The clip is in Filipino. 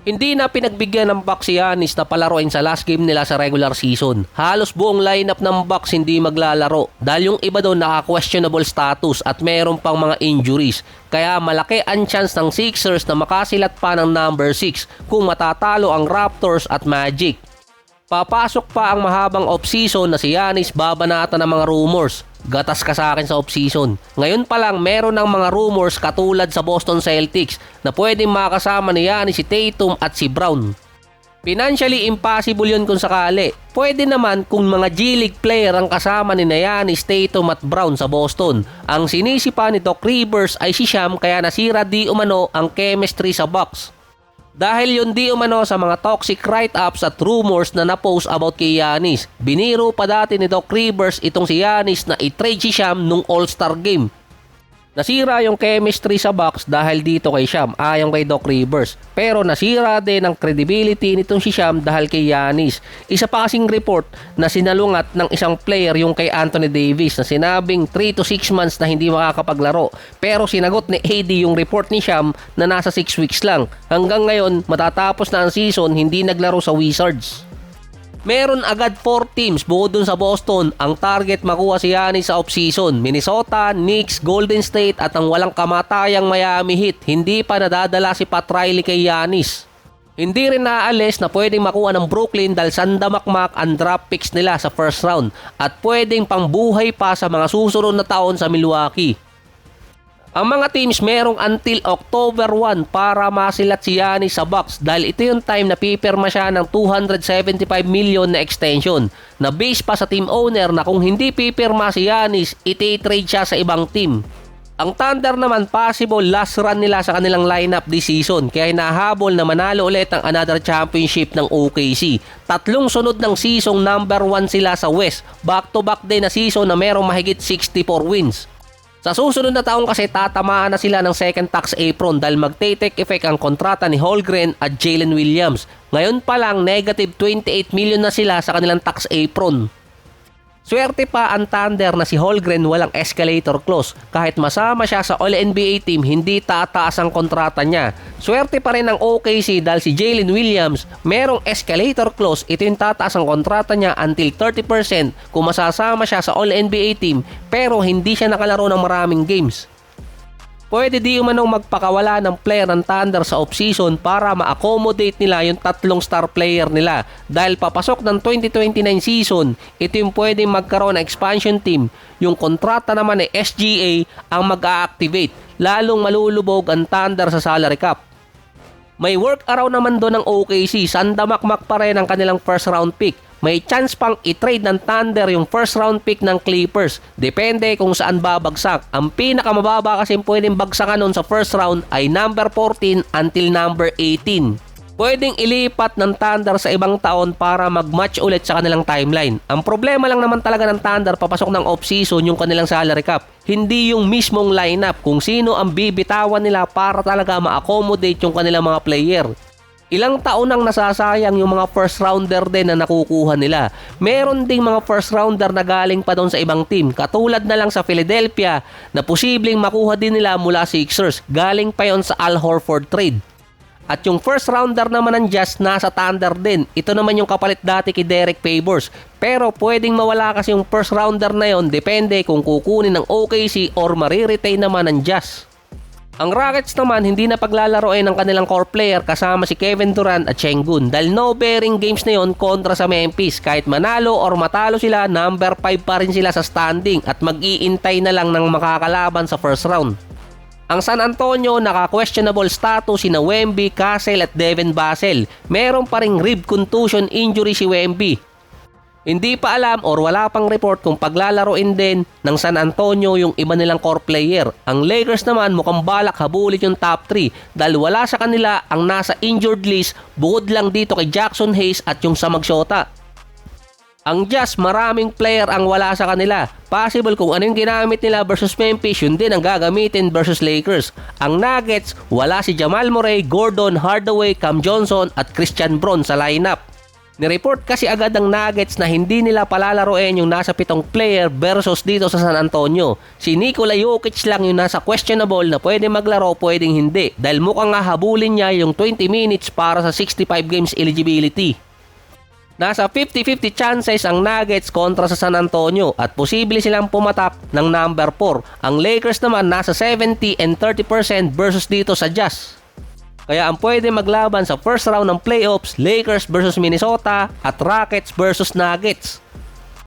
Hindi na pinagbigyan ng Bucks si Giannis na palaruin sa last game nila sa regular season. Halos buong lineup ng Bucks hindi maglalaro dahil yung iba doon naka-questionable status at meron pang mga injuries. Kaya malaki ang chance ng Sixers na makasilat pa ng number 6 kung matatalo ang Raptors at Magic. Papasok pa ang mahabang off-season na si Giannis babanatan ng mga rumors. Gatas ka sa akin sa off-season. Ngayon pa lang meron ng mga rumors katulad sa Boston Celtics na pwedeng makasama ni Giannis si Tatum at si Brown. Financially impossible yun kung sakali. Pwede naman kung mga G-League player ang kasama ni Giannis, Tatum at Brown sa Boston. Ang sinisipa ni Doc Rivers ay si Sham kaya nasira di umano ang chemistry sa Bucks. Dahil yun di umano sa mga toxic write-ups at rumors na na-post about kay Giannis. Biniro pa dati ni Doc Rivers itong si Giannis na i-trade si Sham nung All-Star Game. Nasira yung chemistry sa Bucks dahil dito kay Sham, ayon kay Doc Rivers. Pero nasira din ang credibility nitong si Sham dahil kay Giannis. Isa pa kasing report na sinalungat ng isang player yung kay Anthony Davis na sinabing 3 to 6 months na hindi makakapaglaro. Pero sinagot ni AD yung report ni Sham na nasa 6 weeks lang. Hanggang ngayon, matatapos na ang season, hindi naglaro sa Wizards. Meron agad 4 teams bukod dun sa Boston ang target makuha si Giannis sa off-season. Minnesota, Knicks, Golden State at ang walang kamatayang Miami Heat. Hindi pa nadadala si Pat Riley kay Giannis. Hindi rin naaalis na pwedeng makuha ng Brooklyn dahil sandamakmak ang draft picks nila sa first round at pwedeng pangbuhay pa sa mga susunod na taon sa Milwaukee. Ang mga teams merong until October 1 para masilat si Giannis sa Bucks dahil ito yung time na pipirma siya ng $275 million na extension na base pa sa team owner na kung hindi pipirma si Giannis, iti-trade siya sa ibang team. Ang Thunder naman possible last run nila sa kanilang lineup this season kaya hinahabol na manalo ulit ang another championship ng OKC. Tatlong sunod ng season number 1 sila sa West. Back-to-back din na season na merong mahigit 64 wins. Sa susunod na taong kasi tatamaan na sila ng second tax apron dahil magte-take effect ang kontrata ni Holmgren at Jalen Williams. Ngayon pa lang negative $28 million na sila sa kanilang tax apron. Swerte pa ang Thunder na si Holmgren walang escalator clause. Kahit masama siya sa All-NBA team, hindi tataas ang kontrata niya. Swerte pa rin ang OKC dahil si Jalen Williams merong escalator clause. Ito yung tataas ang kontrata niya until 30% kung masasama siya sa All-NBA team pero hindi siya nakalaro ng maraming games. Pwede di umanong magpakawala ng player ng Thunder sa off-season para ma-accommodate nila yung tatlong star player nila. Dahil papasok ng 2029 season, ito yung pwedeng magkaroon ng expansion team. Yung kontrata naman ay SGA ang mag-a-activate, lalong malulubog ang Thunder sa salary cap. May workaround naman doon ng OKC, sandamakmak pa rin ang kanilang first round pick. May chance pang i-trade ng Thunder yung first round pick ng Clippers. Depende kung saan babagsak. Ang pinakamababa kasi pwedeng bagsakan nun sa first round ay number 14 until number 18. Pwedeng ilipat ng Thunder sa ibang taon para mag-match ulit sa kanilang timeline. Ang problema lang naman talaga ng Thunder papasok ng off-season yung kanilang salary cap. Hindi yung mismong lineup kung sino ang bibitawan nila para talaga ma-accommodate yung kanilang mga player. Ilang taon nang nasasayang yung mga first rounder din na nakukuha nila. Meron ding mga first rounder na galing pa doon sa ibang team. Katulad na lang sa Philadelphia na posibleng makuha din nila mula Sixers. Galing pa yon sa Al Horford trade. At yung first rounder naman ng Jazz nasa Thunder din. Ito naman yung kapalit dati kay Derek Favors. Pero pwedeng mawala kasi yung first rounder na yon depende kung kukunin ng OKC or mariretain naman ng Jazz. Ang Rockets naman hindi na paglalaroin ng kanilang core player kasama si Kevin Durant at Sengun dahil no bearing games na yon kontra sa Memphis. Kahit manalo or matalo sila, number 5 pa rin sila sa standing at mag-iintay na lang ng makakalaban sa first round. Ang San Antonio naka-questionable status sina Wemby, Cassell at Devin Vassell. Meron pa ring rib contusion injury si Wemby. Hindi pa alam or wala pang report kung paglalaroin din ng San Antonio yung iba nilang core player. Ang Lakers naman mukhang balak habulin yung top 3 dahil wala sa kanila ang nasa injured list bukod lang dito kay Jackson Hayes at yung sa Magshota. Ang Jazz maraming player ang wala sa kanila. Possible kung ano yung ginamit nila versus Memphis, yun din ang gagamitin versus Lakers. Ang Nuggets, wala si Jamal Murray, Gordon, Hardaway, Cam Johnson at Christian Braun sa lineup. Nireport kasi agad ng Nuggets na hindi nila palalaroin yung nasa 7 player versus dito sa San Antonio. Si Nikola Jokic lang yung nasa questionable na pwede maglaro, pwedeng hindi. Dahil mukhang nga habulin niya yung 20 minutes para sa 65 games eligibility. Nasa 50-50 chances ang Nuggets kontra sa San Antonio at posible silang pumatak ng number 4. Ang Lakers naman nasa 70 and 30% versus dito sa Jazz. Kaya ang pwede maglaban sa first round ng playoffs, Lakers versus Minnesota at Rockets versus Nuggets.